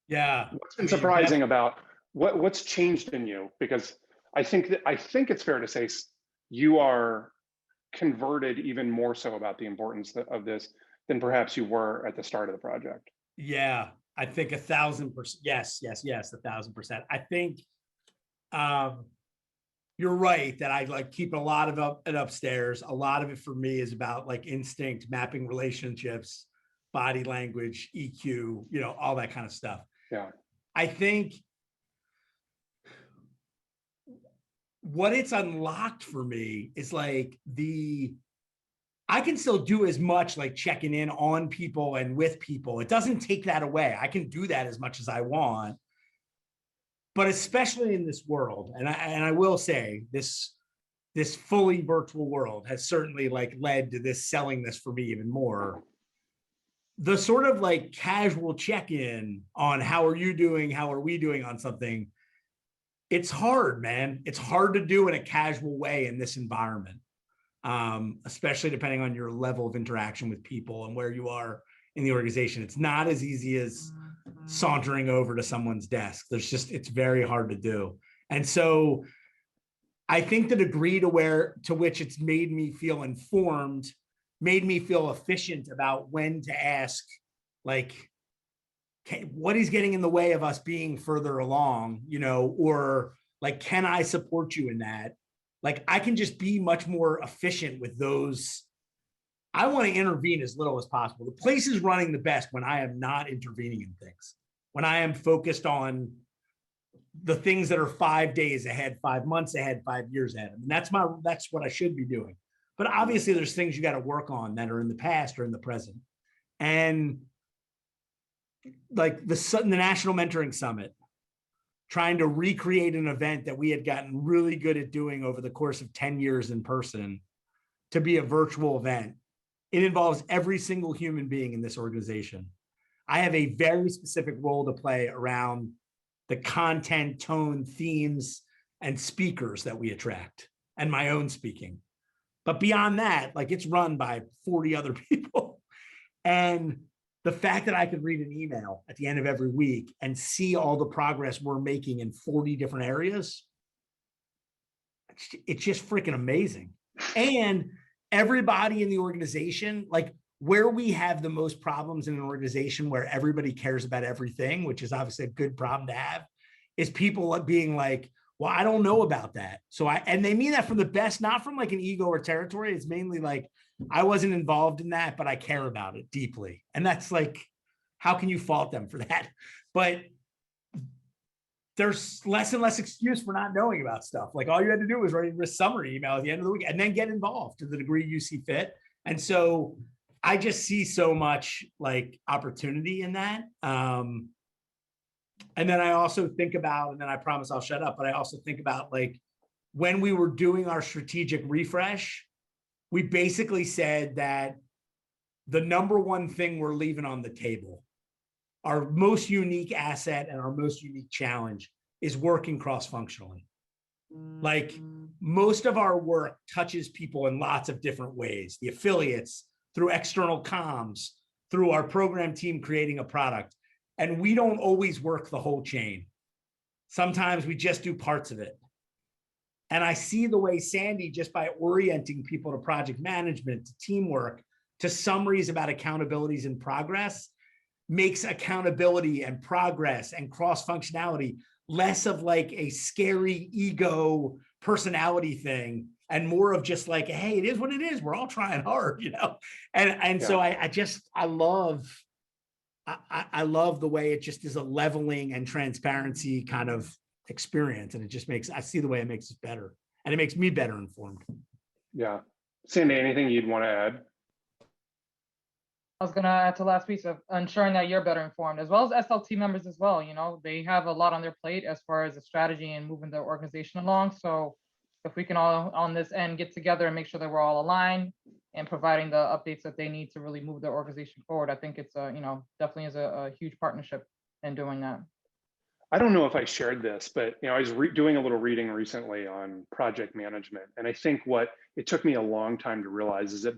Yeah. What's been surprising about what's changed in you? Because I think it's fair to say you are converted even more so about the importance of this than perhaps you were at the start of the project. Yeah, I think 1,000%. Yes, yes, yes, 1,000%. I think you're right that I like keep a lot of it upstairs. A lot of it for me is about like instinct, mapping relationships, body language, EQ, all that kind of stuff. Yeah. I think what it's unlocked for me is like I can still do as much like checking in on people and with people. It doesn't take that away. I can do that as much as I want. But especially in this world, and I will say this fully virtual world has certainly like led to this selling this for me even more. The sort of like casual check-in on how are you doing, how are we doing on something, it's hard, man. It's hard to do in a casual way in this environment, especially depending on your level of interaction with people and where you are in the organization. It's not as easy as sauntering over to someone's desk. It's very hard to do. And so I think the degree to which it's made me feel informed, made me feel efficient about when to ask, like, what is getting in the way of us being further along, or like, can I support you in that? Like, I can just be much more efficient with those. I want to intervene as little as possible. The place is running the best when I am not intervening in things, when I am focused on the things that are 5 days ahead, 5 months ahead, 5 years ahead. I mean, that's what I should be doing. But obviously there's things you got to work on that are in the past or in the present. And like the National Mentoring Summit, trying to recreate an event that we had gotten really good at doing over the course of 10 years in person to be a virtual event. It involves every single human being in this organization. I have a very specific role to play around the content, tone, themes, and speakers that we attract, and my own speaking. But beyond that, like, it's run by 40 other people. And the fact that I could read an email at the end of every week and see all the progress we're making in 40 different areas, it's just freaking amazing. And everybody in the organization, like, where we have the most problems in an organization where everybody cares about everything, which is obviously a good problem to have, is people being like, well, I don't know about that. And they mean that from the best, not from like an ego or territory. It's mainly like, I wasn't involved in that, but I care about it deeply. And that's like, how can you fault them for that? But there's less and less excuse for not knowing about stuff. Like, all you had to do was write a summary email at the end of the week and then get involved to the degree you see fit. And so I just see so much like opportunity in that. And then I also think about, and then I promise I'll shut up, but I also think about like when we were doing our strategic refresh, we basically said that the number one thing we're leaving on the table, our most unique asset and our most unique challenge, is working cross-functionally. Like, most of our work touches people in lots of different ways. The affiliates, through external comms, through our program team creating a product. And we don't always work the whole chain. Sometimes we just do parts of it. And I see the way Sandy, just by orienting people to project management, to teamwork, to summaries about accountabilities and progress, makes accountability and progress and cross-functionality less of like a scary ego personality thing and more of just like, hey, it is what it is. We're all trying hard, And so I love the way it just is a leveling and transparency kind of experience. And it just I see the way it makes us better, and it makes me better informed. Yeah. Sandy, anything you'd want to add? I was going to add to last piece of ensuring that you're better informed, as well as SLT members as well. They have a lot on their plate as far as the strategy and moving the organization along. So if we can all on this end get together and make sure that we're all aligned and providing the updates that they need to really move the organization forward, I think it's definitely is a huge partnership in doing that. I don't know if I shared this, but I was doing a little reading recently on project management, and I think what it took me a long time to realize is that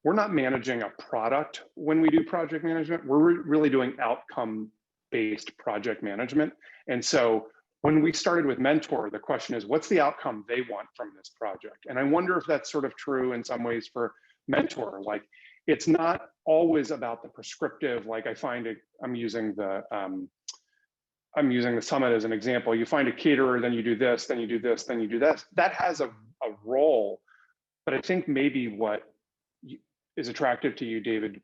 we're not managing a product when we do project management. We're really doing outcome based project management. And so when we started with Mentor, the question is, what's the outcome they want from this project? And I wonder if that's sort of true in some ways for Mentor. Like, it's not always about the prescriptive, like I find it, I'm using the summit as an example. You find a caterer, then you do this, then you do this, then you do this. That has a role. But I think maybe what is attractive to you, David,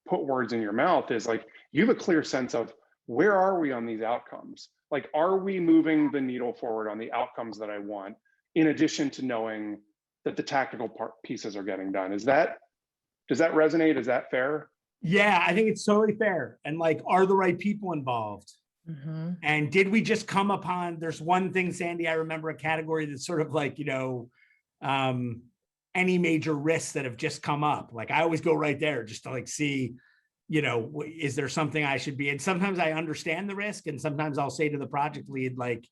put words in your mouth, is like, you have a clear sense of where are we on these outcomes? Like, are we moving the needle forward on the outcomes that I want, in addition to knowing that the tactical pieces are getting done? Does that resonate? Is that fair? Yeah, I think it's totally fair. And like, are the right people involved? Mm-hmm. And did we just come upon, there's one thing, Sandy, I remember a category that's sort of like, any major risks that have just come up. Like, I always go right there just to like see, is there something I should be? And sometimes I understand the risk, and sometimes I'll say to the project lead, like,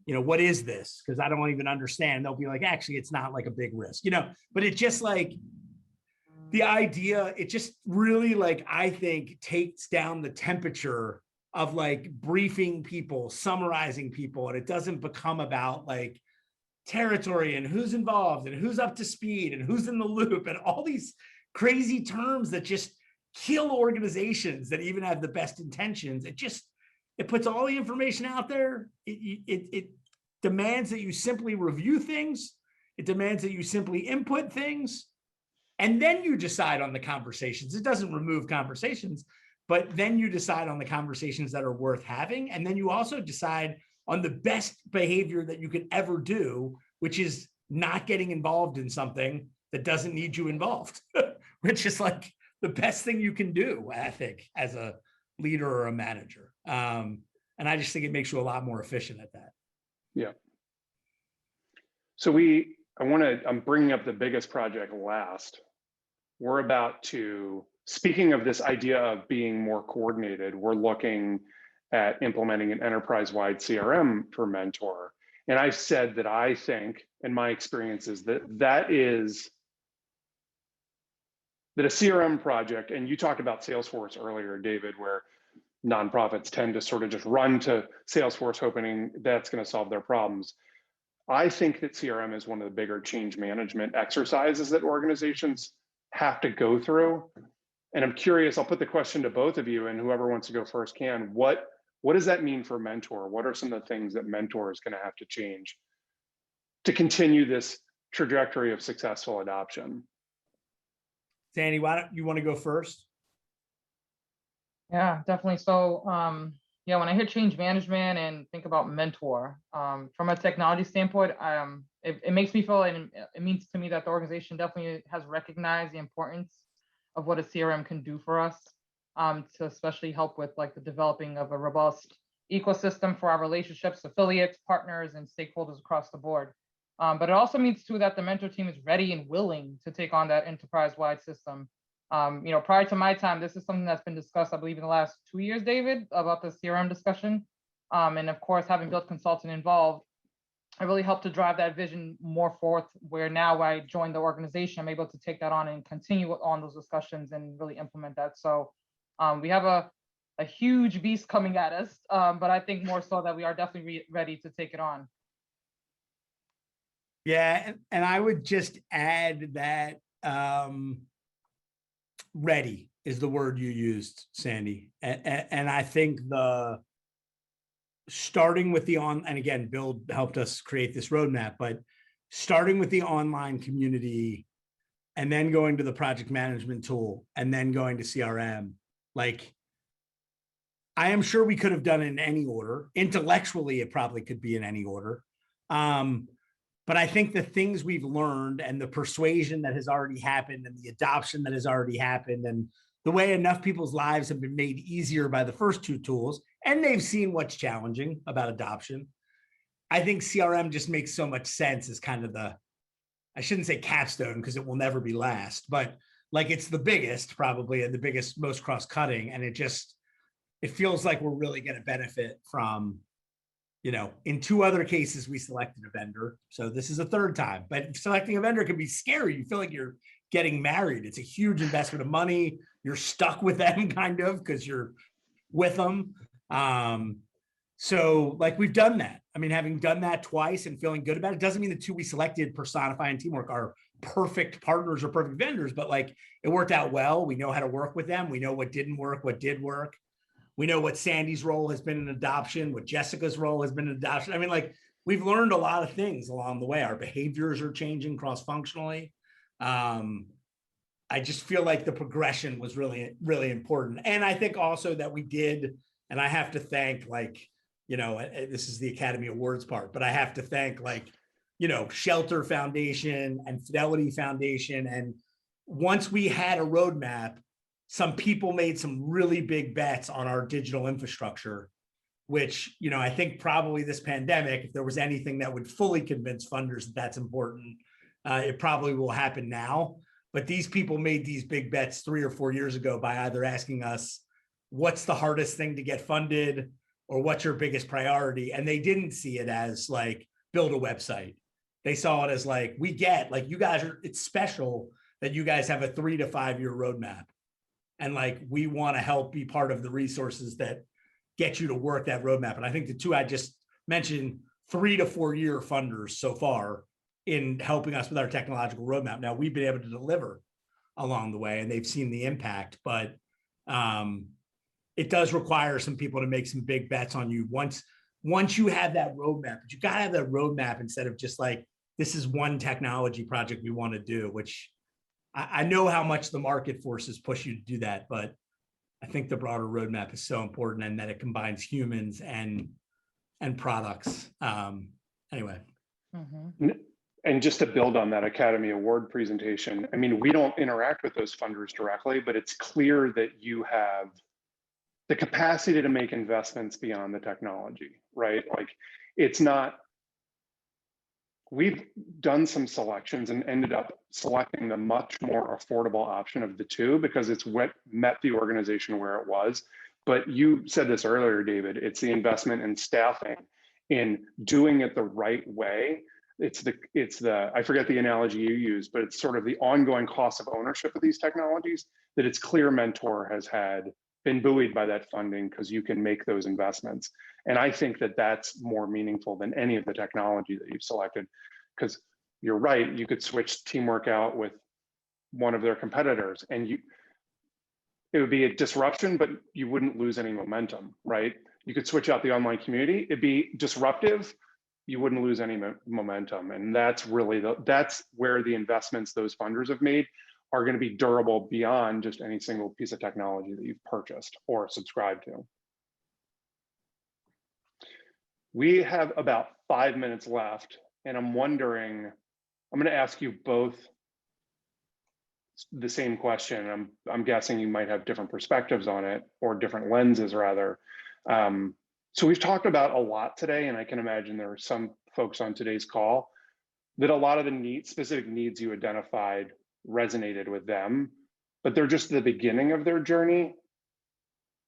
what is this? Because I don't even understand. They'll be like, actually, it's not like a big risk, but it just like, the idea, it just really, like, I think takes down the temperature of like briefing people, summarizing people, and it doesn't become about like territory and who's involved and who's up to speed and who's in the loop and all these crazy terms that just kill organizations that even have the best intentions. It puts all the information out there. It demands that you simply review things. It demands that you simply input things. And then you decide on the conversations. It doesn't remove conversations, but then you decide on the conversations that are worth having. And then you also decide on the best behavior that you could ever do, which is not getting involved in something that doesn't need you involved, which is like the best thing you can do, I think, as a leader or a manager. And I just think it makes you a lot more efficient at that. Yeah. So I'm bringing up the biggest project last. We're about to, speaking of this idea of being more coordinated, we're looking at implementing an enterprise-wide CRM for Mentor. And I've said that I think, in my experience, is that a CRM project, and you talked about Salesforce earlier, David, where nonprofits tend to sort of just run to Salesforce hoping that's going to solve their problems. I think that CRM is one of the bigger change management exercises that organizations have to go through. And I'm curious, I'll put the question to both of you, and whoever wants to go first can. What does that mean for Mentor? What are some of the things that Mentor is going to have to change to continue this trajectory of successful adoption? Sandy, why don't you want to go first? Yeah, definitely. So, when I hear change management and think about Mentor, from a technology standpoint, it makes me feel, and it means to me that the organization definitely has recognized the importance of what a CRM can do for us, to especially help with like the developing of a robust ecosystem for our relationships, affiliates, partners, and stakeholders across the board. But it also means too that the Mentor team is ready and willing to take on that enterprise-wide system. Prior to my time, this is something that's been discussed, I believe, in the last 2 years, David, about the CRM discussion. And of course, having built consultant involved, I really helped to drive that vision more forth, where now I joined the organization, I'm able to take that on and continue on those discussions and really implement that. So we have a huge beast coming at us, but I think more so that we are definitely ready to take it on. Yeah, and I would just add that ready is the word you used, Sandy. And I think starting with and again, Bill helped us create this roadmap, but starting with the online community and then going to the project management tool and then going to CRM, like, I am sure we could have done it in any order. Intellectually, it probably could be in any order. But I think the things we've learned and the persuasion that has already happened and the adoption that has already happened and the way enough people's lives have been made easier by the first two tools, and they've seen what's challenging about adoption, I think CRM just makes so much sense as kind of I shouldn't say capstone because it will never be last, but like it's the biggest probably and the biggest, most cross-cutting. And it feels like we're really going to benefit from, in 2 other cases, we selected a vendor. So this is a 3rd time, but selecting a vendor can be scary. You feel like you're getting married. It's a huge investment of money. You're stuck with them kind of because you're with them. So like we've done that. I mean, having done that twice and feeling good about it doesn't mean the two we selected, Personify and Teamwork, are perfect partners or perfect vendors, but like it worked out well. We know how to work with them. We know what didn't work, what did work. We know what Sandy's role has been in adoption, what Jessica's role has been in adoption. I mean, like we've learned a lot of things along the way. Our behaviors are changing cross-functionally. I just feel like the progression was really, really important. And I think also that we did, and I have to thank like, you know, this is the Academy Awards part, but I have to thank like, you know, Shelter Foundation and Fidelity Foundation. And once we had a roadmap, some people made some really big bets on our digital infrastructure, which, you know, I think probably this pandemic, if there was anything that would fully convince funders that that's important, it probably will happen now. But these people made these big bets 3 or 4 years ago by either asking us, what's the hardest thing to get funded, or what's your biggest priority? And they didn't see it as like, build a website. They saw it as like, we get, like, you guys are, it's special that you guys have a 3 to 5 year roadmap. And like, we want to help be part of the resources that get you to work that roadmap. And I think the two I just mentioned, 3 to 4 year funders so far in helping us with our technological roadmap. Now we've been able to deliver along the way and they've seen the impact, but it does require some people to make some big bets on you once you have that roadmap. But you got to have that roadmap instead of just like, this is one technology project we want to do, which I know how much the market forces push you to do that, but I think the broader roadmap is so important and that it combines humans and products. Anyway. Mm-hmm. And just to build on that Academy Award presentation, I mean, we don't interact with those funders directly, but it's clear that you have the capacity to make investments beyond the technology, right? Like it's not, we've done some selections and ended up selecting the much more affordable option of the two because it's what met the organization where it was. But you said this earlier, David, it's the investment in staffing, in doing it the right way. It's the, I forget the analogy you used, but it's sort of the ongoing cost of ownership of these technologies that its clear mentor has been buoyed by that funding because you can make those investments. And I think that that's more meaningful than any of the technology that you've selected, because you're right, you could switch Teamwork out with one of their competitors and it would be a disruption, but you wouldn't lose any momentum, right? You could switch out the online community, it'd be disruptive, you wouldn't lose any momentum. And that's really that's where the investments those funders have made are going to be durable beyond just any single piece of technology that you've purchased or subscribed to. We have about 5 minutes left, and I'm wondering, I'm going to ask you both the same question. I'm guessing you might have different perspectives on it, or different lenses rather. So we've talked about a lot today, and I can imagine there are some folks on today's call that a lot of the specific needs you identified resonated with them, but they're just the beginning of their journey.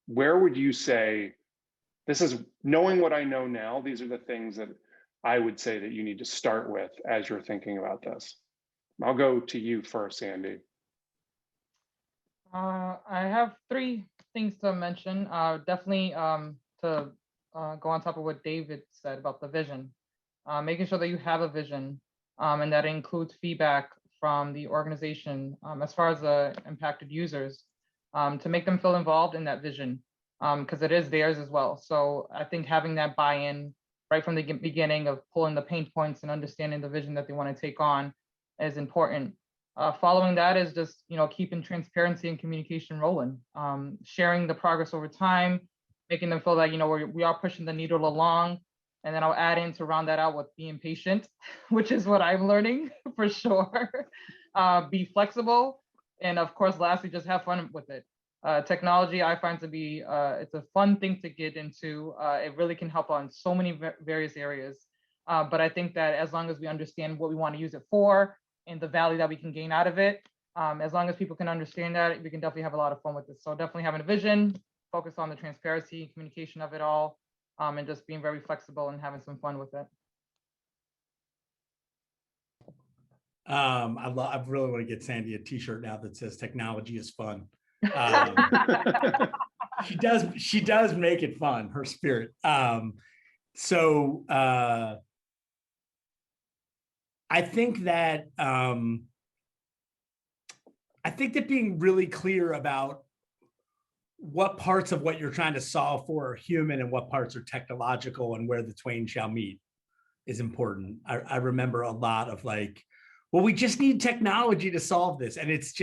Where would you say, this is knowing what I know now, these are the things that I would say that you need to start with as you're thinking about this? I'll go to you first, Sandy. I have 3 things to mention. Definitely to go on top of what David said about the vision, making sure that you have a vision, and that includes feedback from the organization as far as the impacted users, to make them feel involved in that vision, because it is theirs as well. So I think having that buy-in right from the beginning of pulling the pain points and understanding the vision that they want to take on is important. Following that is just, you know, keeping transparency and communication rolling, sharing the progress over time, making them feel that, you know, we are pushing the needle along. And then I'll add in to round that out with being patient, which is what I'm learning for sure. Be flexible. And of course, lastly, just have fun with it. Technology, I find to be, it's a fun thing to get into. It really can help on so many various areas. But I think that as long as we understand what we want to use it for and the value that we can gain out of it, as long as people can understand that, we can definitely have a lot of fun with it. So definitely having a vision, focus on the transparency and communication of it all, and just being very flexible and having some fun with it. I really want to get Sandy a t-shirt now that says technology is fun. She does make it fun, her spirit. So I think that being really clear about what parts of what you're trying to solve for are human and what parts are technological and where the twain shall meet is important. I remember a lot of like, well, we just need technology to solve this. And it's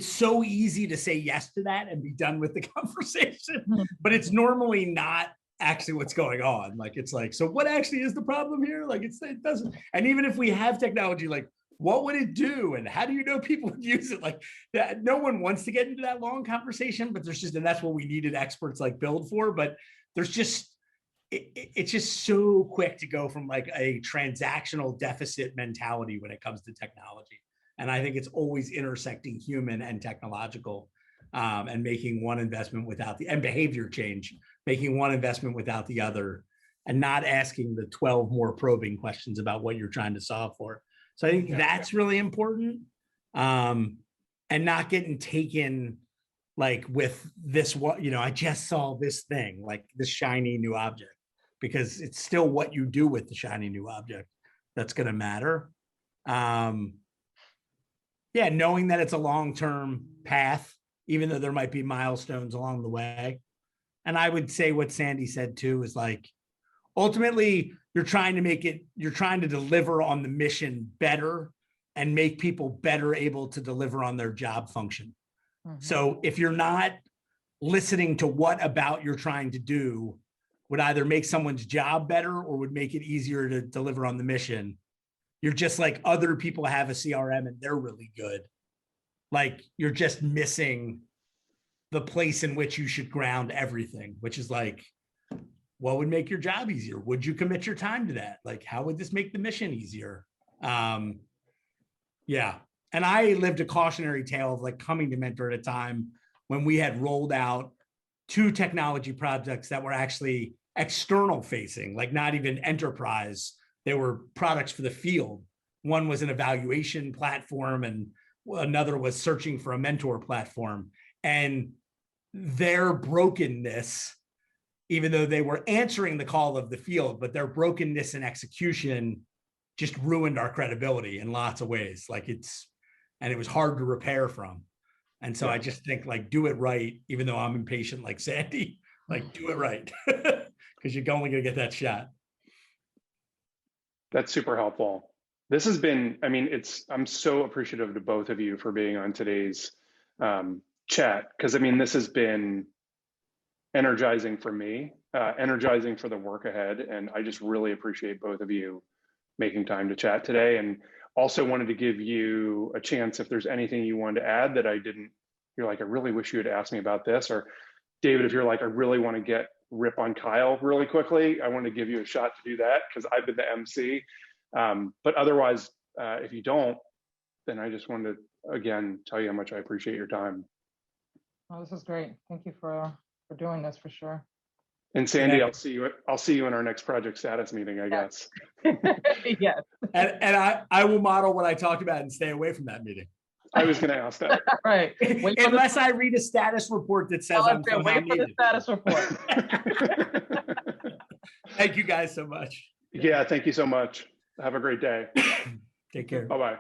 so easy to say yes to that and be done with the conversation, but it's normally not actually what's going on. Like, it's like, so what actually is the problem here? Like, it doesn't, and even if we have technology, like, what would it do? And how do you know people would use it? Like that, no one wants to get into that long conversation, but and that's what we needed experts like Build for. But there's just, it's just so quick to go from like a transactional deficit mentality when it comes to technology. And I think it's always intersecting human and technological, and making one investment without and behavior change, making one investment without the other, and not asking the 12 more probing questions about what you're trying to solve for. So I think that's really important, and not getting taken like with this, I just saw this thing, like this shiny new object, because it's still what you do with the shiny new object that's going to matter. Knowing that it's a long-term path, even though there might be milestones along the way. And I would say what Sandy said too is like, ultimately, you're trying to deliver on the mission better and make people better able to deliver on their job function. Mm-hmm. So if you're not listening to what about you're trying to do would either make someone's job better or would make it easier to deliver on the mission, you're just like other people have a CRM and they're really good. Like you're just missing the place in which you should ground everything, which is like, what would make your job easier? Would you commit your time to that? Like, how would this make the mission easier? And I lived a cautionary tale of like coming to Mentor at a time when we had rolled out 2 technology projects that were actually external facing, like not even enterprise. They were products for the field. One was an evaluation platform and another was searching for a mentor platform. And their brokenness, even though they were answering the call of the field, but their brokenness in execution just ruined our credibility in lots of ways. And it was hard to repair from. And so I just think like, do it right, even though I'm impatient like Sandy, like do it right, because you're only going to get that shot. That's super helpful. This has been, I'm so appreciative to both of you for being on today's chat, because this has been energizing for me, energizing for the work ahead. And I just really appreciate both of you making time to chat today. And also wanted to give you a chance if there's anything you wanted to add that I didn't, you're like, I really wish you had asked me about this. Or David, if you're like, I really want to rip on Kyle really quickly, I want to give you a shot to do that because I've been the MC. But otherwise, if you don't, then I just wanted to, again, tell you how much I appreciate your time. Oh, this is great. Thank you for doing this for sure. And Sandy, I'll see you in our next project status meeting, I guess. Yes. And I will model what I talked about and stay away from that meeting. I was going to ask that. Right. Unless I read a status report that says I'm somehow needed. The status report. Thank you guys so much. Yeah, thank you so much. Have a great day. Take care. Bye-bye.